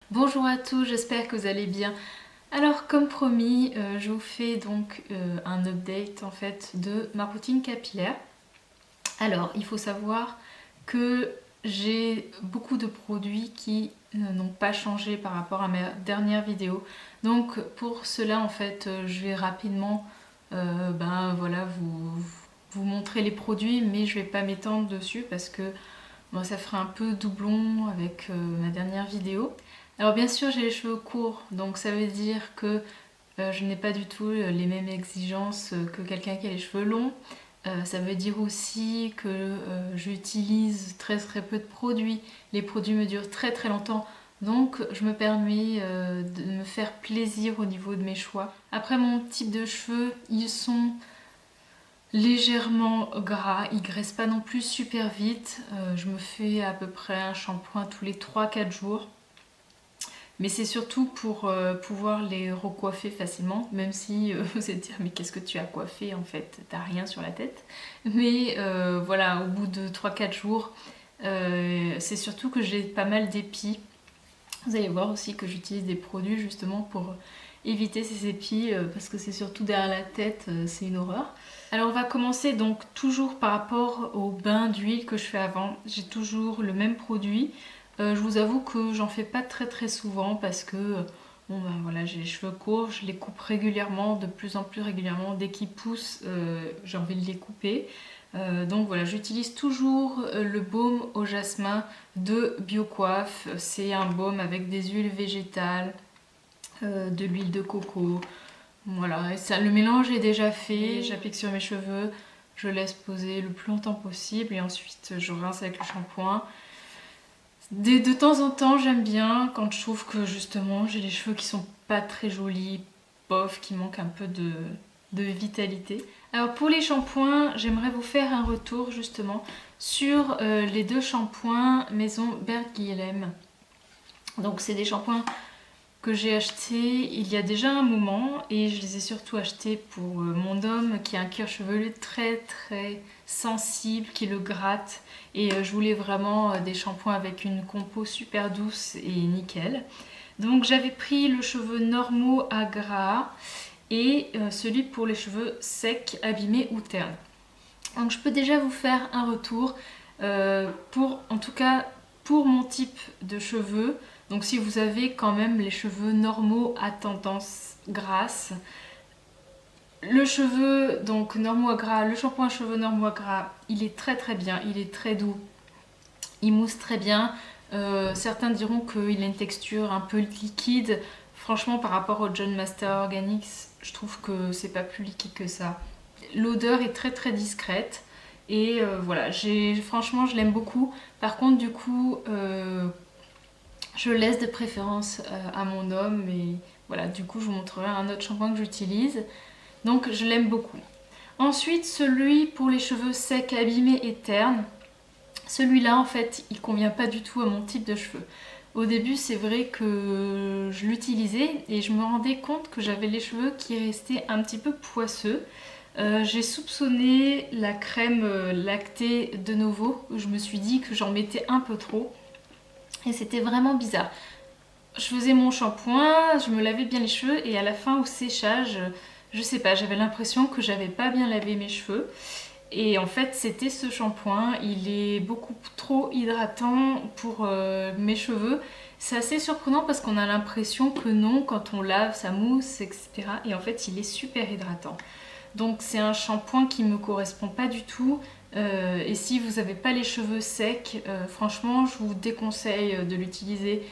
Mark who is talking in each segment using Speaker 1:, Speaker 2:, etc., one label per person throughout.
Speaker 1: Bonjour à tous, j'espère que vous allez bien. Alors comme promis, je vous fais donc un update en fait de ma routine capillaire. Alors il faut savoir que j'ai beaucoup de produits qui n'ont pas changé par rapport à ma dernière vidéo. Donc pour cela en fait je vais rapidement voilà, vous montrer les produits, mais je vais pas m'étendre dessus parce que bon, ça ferait un peu doublon avec ma dernière vidéo. Alors bien sûr j'ai les cheveux courts, donc ça veut dire que je n'ai pas du tout les mêmes exigences que quelqu'un qui a les cheveux longs. Ça veut dire aussi que j'utilise très très peu de produits. Les produits me durent très très longtemps. Donc je me permets de me faire plaisir au niveau de mes choix. Après mon type de cheveux, ils sont légèrement gras, ils graissent pas non plus super vite. Je me fais à peu près un shampoing tous les 3-4 jours. Mais c'est surtout pour pouvoir les recoiffer facilement, même si vous allez dire mais qu'est-ce que tu as coiffé en fait, t'as rien sur la tête. Mais voilà, au bout de 3-4 jours, c'est surtout que j'ai pas mal d'épis. Vous allez voir aussi que j'utilise des produits justement pour éviter ces épis, parce que c'est surtout derrière la tête, c'est une horreur. Alors on va commencer donc toujours par rapport au bain d'huile que je fais avant. J'ai toujours le même produit. Je vous avoue que j'en fais pas très très souvent parce que bon ben voilà, j'ai les cheveux courts, je les coupe régulièrement, de plus en plus régulièrement. Dès qu'ils poussent, j'ai envie de les couper. Donc voilà, j'utilise toujours le baume au jasmin de Biocoiffe. C'est un baume avec des huiles végétales, de l'huile de coco. Voilà, et ça, le mélange est déjà fait. J'applique sur mes cheveux, je laisse poser le plus longtemps possible et ensuite je rince avec le shampoing. De temps en temps, j'aime bien quand je trouve que justement j'ai les cheveux qui sont pas très jolis, bof, qui manquent un peu de vitalité. Alors pour les shampoings, j'aimerais vous faire un retour justement sur les deux shampoings maison Bergillem. Donc c'est des shampoings que j'ai achetés il y a déjà un moment et je les ai surtout achetés pour mon homme qui a un cuir chevelu très très sensible, qui le gratte, et je voulais vraiment des shampoings avec une compo super douce et nickel. Donc j'avais pris le cheveu normaux à gras et celui pour les cheveux secs, abîmés ou ternes. Donc je peux déjà vous faire un retour pour, en tout cas pour mon type de cheveux. Donc si vous avez quand même les cheveux normaux à tendance grasse, le cheveu donc normaux à gras, le shampoing à cheveux normaux à gras, il est très très bien, il est très doux, il mousse très bien. Certains diront qu'il a une texture un peu liquide. Franchement, par rapport au John Master Organics, je trouve que c'est pas plus liquide que ça. L'odeur est très très discrète et voilà, franchement je l'aime beaucoup. Par contre du coup je laisse de préférence à mon homme, et voilà, du coup je vous montrerai un autre shampoing que j'utilise. Donc je l'aime beaucoup. Ensuite celui pour les cheveux secs, abîmés et ternes. Celui-là en fait il convient pas du tout à mon type de cheveux. Au début c'est vrai que je l'utilisais et je me rendais compte que j'avais les cheveux qui restaient un petit peu poisseux. J'ai soupçonné la crème lactée de Novo. Je me suis dit que j'en mettais un peu trop et c'était vraiment bizarre. Je faisais mon shampoing, je me lavais bien les cheveux et à la fin au séchage, je sais pas, j'avais l'impression que j'avais pas bien lavé mes cheveux. Et en fait c'était ce shampoing, il est beaucoup trop hydratant pour mes cheveux. C'est assez surprenant parce qu'on a l'impression que non, quand on lave ça mousse, etc. Et en fait il est super hydratant. Donc c'est un shampoing qui me correspond pas du tout. Et si vous n'avez pas les cheveux secs, franchement je vous déconseille de l'utiliser.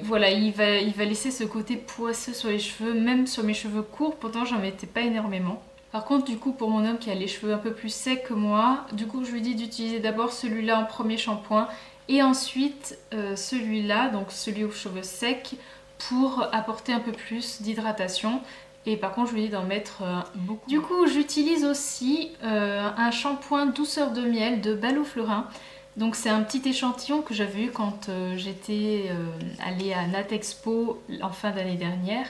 Speaker 1: Voilà, il va laisser ce côté poisseux sur les cheveux, même sur mes cheveux courts, pourtant j'en mettais pas énormément. Par contre du coup pour mon homme qui a les cheveux un peu plus secs que moi, du coup je lui dis d'utiliser d'abord celui-là en premier shampoing et ensuite celui-là, donc celui aux cheveux secs, pour apporter un peu plus d'hydratation. Et par contre je lui dis d'en mettre beaucoup. Du coup j'utilise aussi un shampoing douceur de miel de Balo Fleurin. Donc c'est un petit échantillon que j'avais eu quand j'étais allée à Natexpo en fin d'année dernière.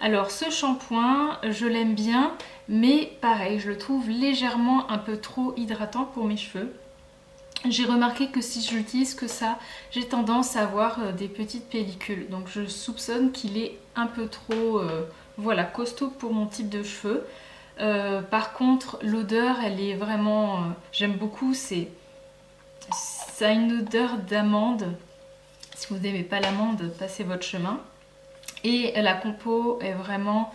Speaker 1: Alors ce shampoing, je l'aime bien, mais pareil, je le trouve légèrement un peu trop hydratant pour mes cheveux. J'ai remarqué que si je l'utilise que ça, j'ai tendance à avoir des petites pellicules. Donc je soupçonne qu'il est un peu trop voilà, costaud pour mon type de cheveux. Par contre, l'odeur, elle est vraiment... j'aime beaucoup, ça a une odeur d'amande. Si vous n'aimez pas l'amande, passez votre chemin. Et la compo est vraiment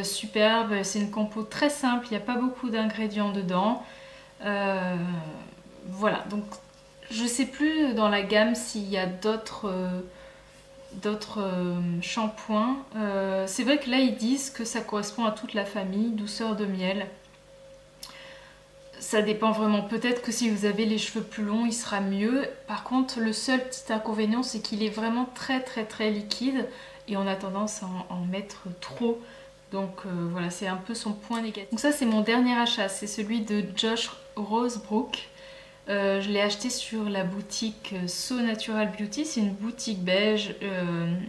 Speaker 1: superbe. C'est une compo très simple, il n'y a pas beaucoup d'ingrédients dedans. Voilà, donc je sais plus dans la gamme s'il y a d'autres shampoings. C'est vrai que là ils disent que ça correspond à toute la famille, douceur de miel. Ça dépend vraiment, peut-être que si vous avez les cheveux plus longs il sera mieux. Par contre le seul petit inconvénient c'est qu'il est vraiment très liquide et on a tendance à en mettre trop. Donc voilà, c'est un peu son point négatif. Donc ça c'est mon dernier achat, c'est celui de Josh Rosebrook. Je l'ai acheté sur la boutique So Natural Beauty, c'est une boutique belge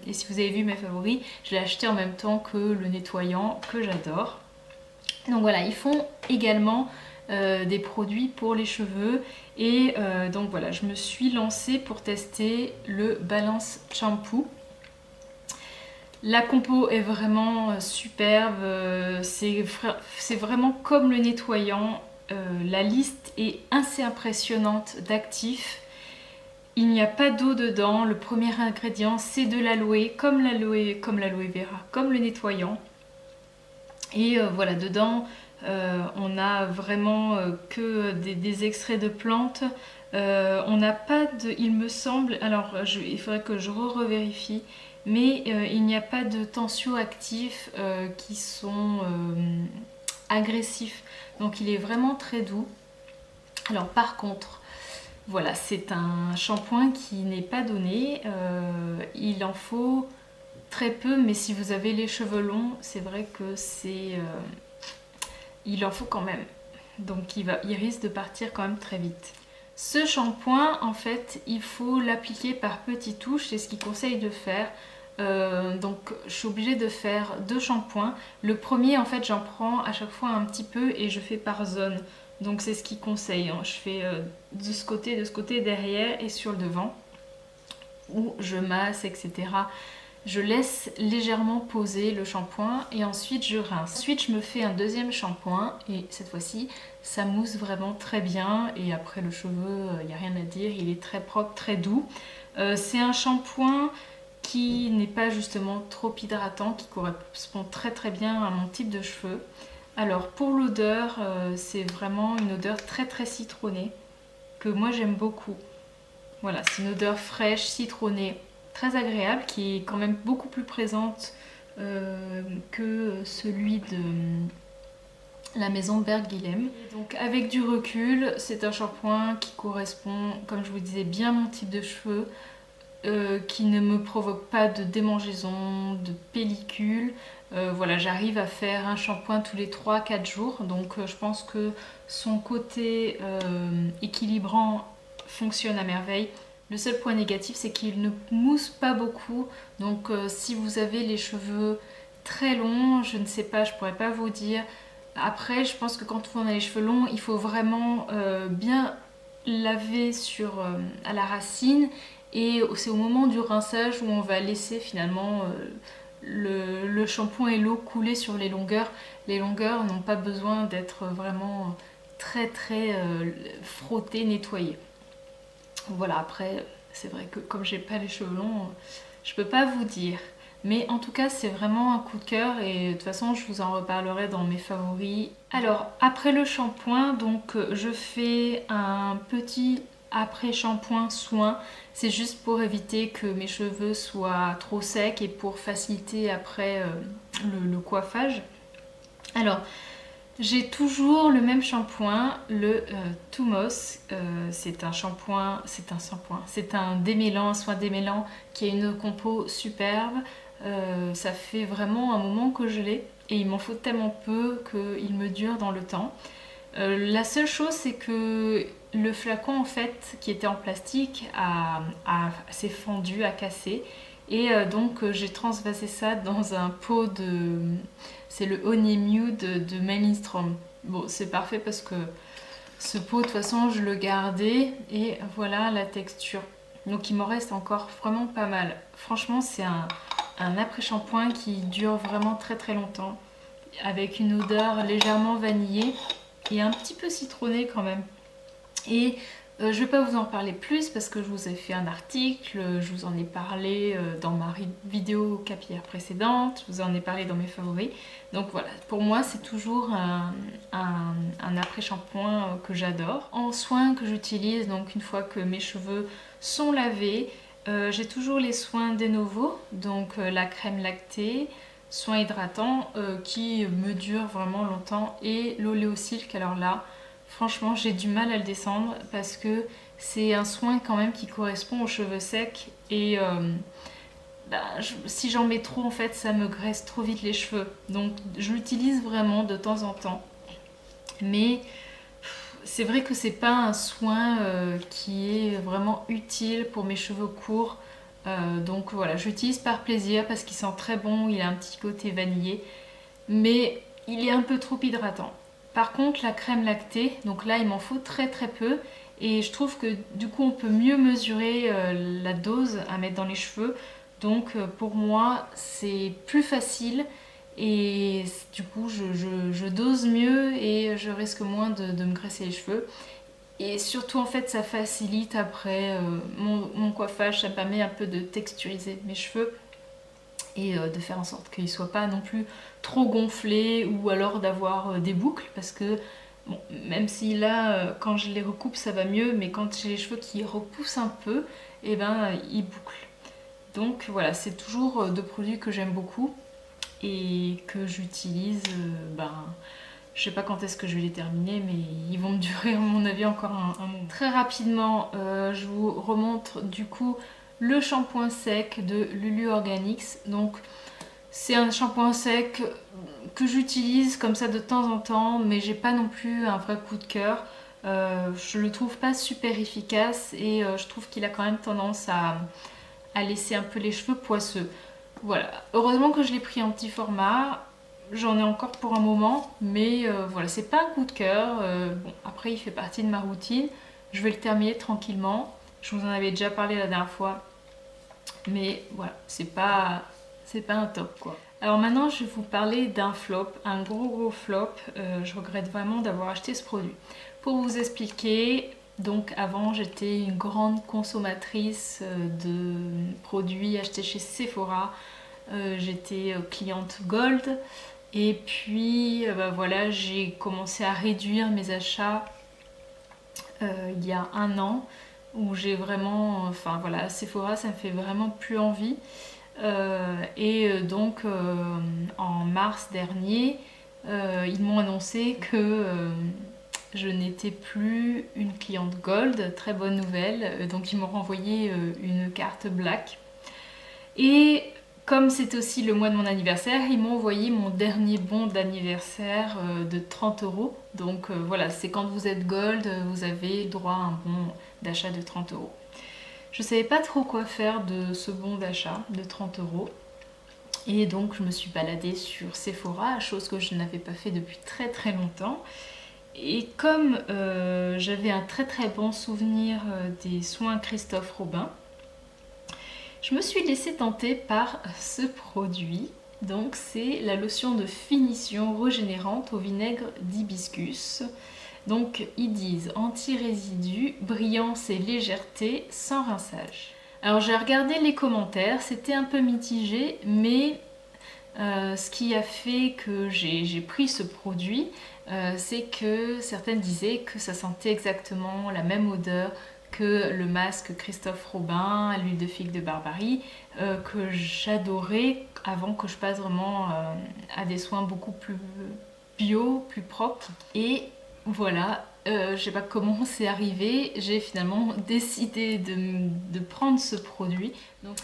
Speaker 1: et si vous avez vu mes favoris, je l'ai acheté en même temps que le nettoyant que j'adore. Donc voilà, ils font également des produits pour les cheveux et donc voilà, je me suis lancée pour tester le Balance Shampoo. La compo est vraiment superbe, c'est vraiment comme le nettoyant. La liste est assez impressionnante d'actifs. Il n'y a pas d'eau dedans. Le premier ingrédient c'est de l'aloe, comme l'aloe vera, comme le nettoyant. Et voilà, dedans on a vraiment que des extraits de plantes. On n'a pas de, il me semble, alors il faudrait que je revérifie, mais il n'y a pas de tensioactifs qui sont agressifs. Donc il est vraiment très doux. Alors par contre, voilà, c'est un shampoing qui n'est pas donné. Il en faut très peu, mais si vous avez les cheveux longs, c'est vrai que il en faut quand même. Donc il risque de partir quand même très vite. Ce shampoing, en fait, il faut l'appliquer par petites touches, c'est ce qu'il conseille de faire. Donc je suis obligée de faire 2 shampoings. Le premier, en fait, j'en prends à chaque fois un petit peu et je fais par zone. Donc c'est ce qu'il conseille, hein. Je fais de ce côté, derrière et sur le devant, où je masse, etc. Je laisse légèrement poser le shampoing et ensuite je rince. Ensuite je me fais un deuxième shampoing et cette fois-ci ça mousse vraiment très bien et après le cheveu, il n'y a rien à dire, il est très propre, très doux. C'est un shampoing qui n'est pas justement trop hydratant, qui correspond très bien à mon type de cheveux. Alors pour l'odeur, c'est vraiment une odeur très citronnée que moi j'aime beaucoup. Voilà, c'est une odeur fraîche, citronnée, très agréable, qui est quand même beaucoup plus présente que celui de la maison Berg-Guilhem. Donc avec du recul, c'est un shampoing qui correspond, comme je vous disais, bien à mon type de cheveux, qui ne me provoque pas de démangeaison, de pellicule. Voilà, j'arrive à faire un shampoing tous les 3-4 jours, donc je pense que son côté équilibrant fonctionne à merveille. Le seul point négatif, c'est qu'il ne mousse pas beaucoup, donc si vous avez les cheveux très longs, je ne sais pas, je pourrais pas vous dire. Après, je pense que quand on a les cheveux longs, il faut vraiment bien laver à la racine, et c'est au moment du rinçage où on va laisser finalement le shampoing et l'eau couler sur les longueurs. Les longueurs n'ont pas besoin d'être vraiment très frottées, nettoyées. Voilà, après, c'est vrai que comme j'ai pas les cheveux longs, je peux pas vous dire. Mais en tout cas, c'est vraiment un coup de cœur et de toute façon, je vous en reparlerai dans mes favoris. Alors, après le shampoing, donc je fais un petit après-shampoing soin. C'est juste pour éviter que mes cheveux soient trop secs et pour faciliter après le coiffage. Alors, j'ai toujours le même shampoing, le Thumos. C'est un démêlant, un soin démêlant qui a une compo superbe. Ça fait vraiment un moment que je l'ai et il m'en faut tellement peu qu'il me dure dans le temps. La seule chose, c'est que le flacon en fait qui était en plastique s'est fendu, a cassé, et donc j'ai transvasé ça dans un pot c'est le Honey Mew de Maelstrom. Bon, c'est parfait parce que Ce pot, de toute façon, je le gardais et voilà la texture. Donc il m'en reste encore vraiment pas mal. Franchement, c'est un après-shampoing qui dure vraiment très très longtemps, avec une odeur légèrement vanillée et un petit peu citronnée quand même. Et je ne vais pas vous en parler plus parce que je vous ai fait un article, je vous en ai parlé dans ma vidéo capillaire précédente, je vous en ai parlé dans mes favoris. Donc voilà, pour moi c'est toujours un après-shampoing que j'adore. En soins que j'utilise, donc une fois que mes cheveux sont lavés, j'ai toujours les soins Denovo, donc la crème lactée, soin hydratant qui me dure vraiment longtemps, et l'oléosilk. Alors là, franchement, j'ai du mal à le descendre parce que c'est un soin quand même qui correspond aux cheveux secs et si j'en mets trop, en fait, ça me graisse trop vite les cheveux. Donc, je l'utilise vraiment de temps en temps. Mais c'est vrai que c'est pas un soin qui est vraiment utile pour mes cheveux courts. Donc voilà, j'utilise par plaisir parce qu'il sent très bon, il a un petit côté vanillé, mais il est un peu trop hydratant. Par contre, la crème lactée, donc là il m'en faut très très peu et je trouve que du coup on peut mieux mesurer la dose à mettre dans les cheveux. Donc pour moi c'est plus facile et du coup je dose mieux et je risque moins de me graisser les cheveux. Et surtout en fait ça facilite après mon coiffage, ça me permet un peu de texturiser mes cheveux et de faire en sorte qu'ils ne soient pas non plus trop gonflés ou alors d'avoir des boucles parce que bon, même si là quand je les recoupe ça va mieux, mais quand j'ai les cheveux qui repoussent un peu, et ben ils bouclent. Donc voilà, c'est toujours deux produits que j'aime beaucoup et que j'utilise, je sais pas quand est-ce que je vais les terminer, mais ils vont me durer à mon avis encore un moment. Très rapidement, je vous remontre du coup le shampoing sec de Lulu Organics. Donc c'est un shampoing sec que j'utilise comme ça de temps en temps, mais j'ai pas non plus un vrai coup de cœur. Je le trouve pas super efficace et je trouve qu'il a quand même tendance à laisser un peu les cheveux poisseux. Voilà, heureusement que je l'ai pris en petit format. J'en ai encore pour un moment, mais voilà, c'est pas un coup de cœur. Bon, après, il fait partie de ma routine. Je vais le terminer tranquillement. Je vous en avais déjà parlé la dernière fois, mais voilà, c'est pas un top quoi. Alors maintenant, je vais vous parler d'un flop, un gros flop. Je regrette vraiment d'avoir acheté ce produit. Pour vous expliquer, donc avant, j'étais une grande consommatrice de produits achetés chez Sephora. J'étais cliente Gold. Et puis voilà, j'ai commencé à réduire mes achats il y a un an, où j'ai vraiment, enfin voilà, Sephora ça me fait vraiment plus envie. Donc en mars dernier, ils m'ont annoncé que je n'étais plus une cliente Gold, très bonne nouvelle. Donc ils m'ont renvoyé une carte Black. Et comme c'est aussi le mois de mon anniversaire, ils m'ont envoyé mon dernier bon d'anniversaire de 30 euros. Donc voilà, c'est quand vous êtes Gold, vous avez droit à un bon d'achat de 30 euros. Je ne savais pas trop quoi faire de ce bon d'achat de 30 euros. Et donc je me suis baladée sur Sephora, chose que je n'avais pas fait depuis très très longtemps. Et comme j'avais un très très bon souvenir des soins Christophe Robin, je me suis laissée tenter par ce produit. Donc c'est la lotion de finition régénérante au vinaigre d'hibiscus. Donc ils disent anti-résidu, brillance et légèreté sans rinçage. Alors j'ai regardé les commentaires, c'était un peu mitigé, mais ce qui a fait que j'ai pris ce produit, c'est que certaines disaient que ça sentait exactement la même odeur que le masque Christophe Robin à l'huile de figue de Barbarie, que j'adorais avant que je passe vraiment à des soins beaucoup plus bio, plus propres. Et voilà, je sais pas comment c'est arrivé, j'ai finalement décidé de prendre ce produit. Donc,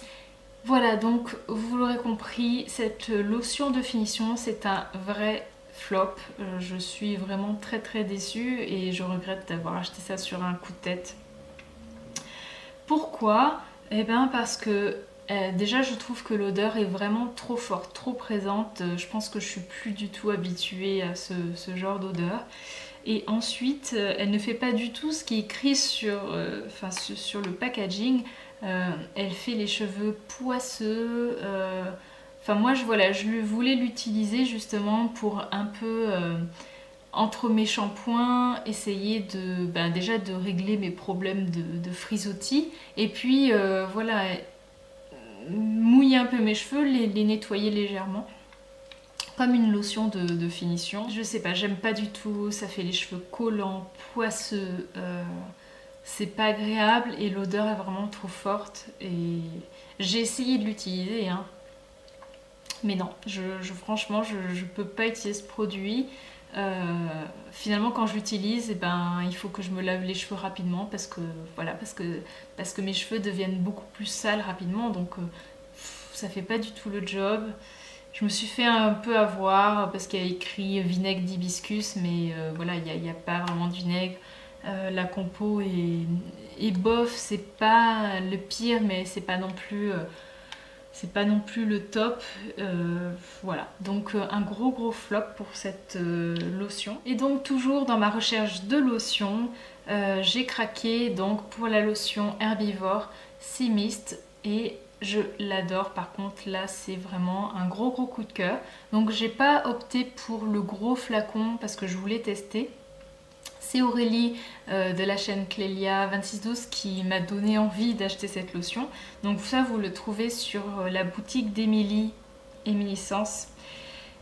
Speaker 1: voilà, donc vous l'aurez compris, cette lotion de finition, c'est un vrai flop. Je suis vraiment très très déçue et je regrette d'avoir acheté ça sur un coup de tête. Pourquoi ? Eh bien parce que déjà je trouve que l'odeur est vraiment trop forte, trop présente. Je pense que je suis plus du tout habituée à ce genre d'odeur. Et ensuite, elle ne fait pas du tout ce qui est écrit sur le packaging. Elle fait les cheveux poisseux. Enfin, moi, je voulais l'utiliser justement pour un peu, entre mes shampoings, essayer déjà de régler mes problèmes de frisottis. Et puis, voilà, mouiller un peu mes cheveux, les nettoyer légèrement. Comme une lotion de finition. Je sais pas, j'aime pas du tout, ça fait les cheveux collants, poisseux, c'est pas agréable et l'odeur est vraiment trop forte. Et j'ai essayé de l'utiliser, hein, mais non, franchement, je peux pas utiliser ce produit. Finalement, quand je l'utilise, eh ben, il faut que je me lave les cheveux rapidement voilà, parce que mes cheveux deviennent beaucoup plus sales rapidement, donc ça fait pas du tout le job. Je me suis fait un peu avoir parce qu'il y a écrit vinaigre d'hibiscus, mais voilà, il n'y a pas vraiment de vinaigre. La compo est bof, c'est pas le pire, mais c'est pas non plus le top. Voilà, donc un gros flop pour cette lotion. Et donc toujours dans ma recherche de lotion, j'ai craqué donc pour la lotion herbivore Sea Mist et je l'adore. Par contre là c'est vraiment un gros coup de cœur. Donc j'ai pas opté pour le gros flacon parce que je voulais tester. C'est Aurélie de la chaîne Clélia 2612 qui m'a donné envie d'acheter cette lotion. Donc ça, vous le trouvez sur la boutique d'Emilie, Eminiscence.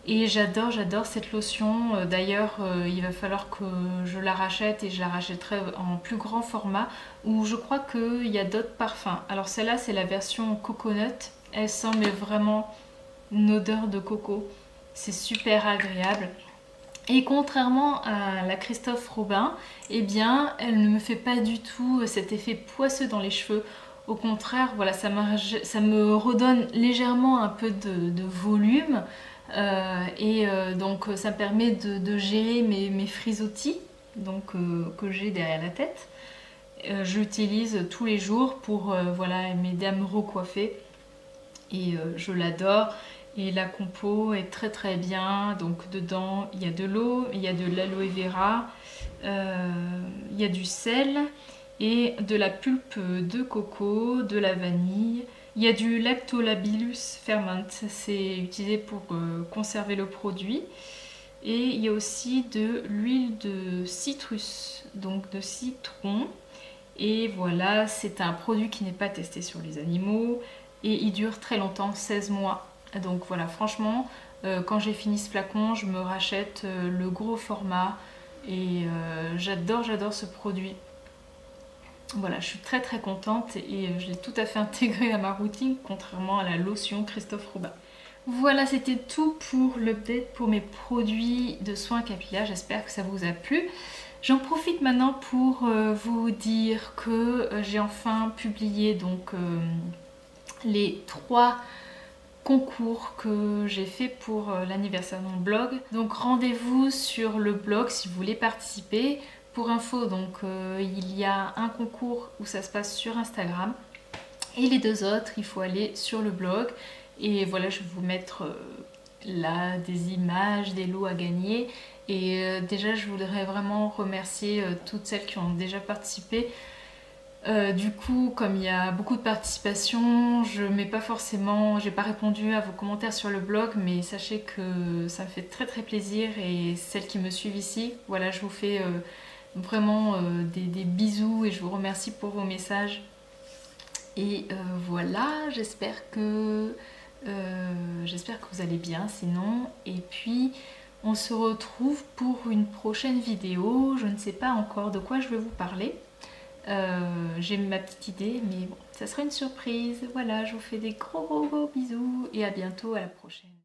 Speaker 1: Et j'adore cette lotion. D'ailleurs, il va falloir que je la rachète et je la rachèterai en plus grand format. Où je crois qu'il y a d'autres parfums. Alors celle-là, c'est la version coconut. Elle sent mais vraiment une odeur de coco. C'est super agréable. Et contrairement à la Christophe Robin, eh bien, elle ne me fait pas du tout cet effet poisseux dans les cheveux. Au contraire, voilà, ça me redonne légèrement un peu de volume. Donc ça me permet de gérer mes frisottis donc, que j'ai derrière la tête. Je l'utilise tous les jours pour voilà, m'aider à me recoiffer. Et je l'adore. Et la compo est très bien. Donc dedans, il y a de l'eau, il y a de l'aloe vera, il y a du sel et de la pulpe de coco, de la vanille. Il y a du Lactolabillus ferment, c'est utilisé pour conserver le produit. Et il y a aussi de l'huile de citrus, donc de citron. Et voilà, c'est un produit qui n'est pas testé sur les animaux et il dure très longtemps, 16 mois. Donc voilà, franchement, quand j'ai fini ce flacon, je me rachète le gros format et j'adore ce produit. Voilà, je suis très contente et je l'ai tout à fait intégré à ma routine, contrairement à la lotion Christophe Robin. Voilà, c'était tout pour l'update pour mes produits de soins capillaires. J'espère que ça vous a plu. J'en profite maintenant pour vous dire que j'ai enfin publié donc les 3 concours que j'ai fait pour l'anniversaire de mon blog. Donc rendez-vous sur le blog si vous voulez participer. Pour info, donc il y a un concours où ça se passe sur Instagram et les 2 autres, il faut aller sur le blog. Et voilà, je vais vous mettre là des images, des lots à gagner. Et déjà, je voudrais vraiment remercier toutes celles qui ont déjà participé. Du coup, comme il y a beaucoup de participation, j'ai pas répondu à vos commentaires sur le blog, mais sachez que ça me fait très plaisir et celles qui me suivent ici, voilà, je vous fais vraiment des bisous et je vous remercie pour vos messages. Et voilà, j'espère que vous allez bien sinon. Et puis on se retrouve pour une prochaine vidéo. Je ne sais pas encore de quoi je vais vous parler. J'ai ma petite idée, mais bon, ça sera une surprise. Voilà, je vous fais des gros bisous et à bientôt, à la prochaine.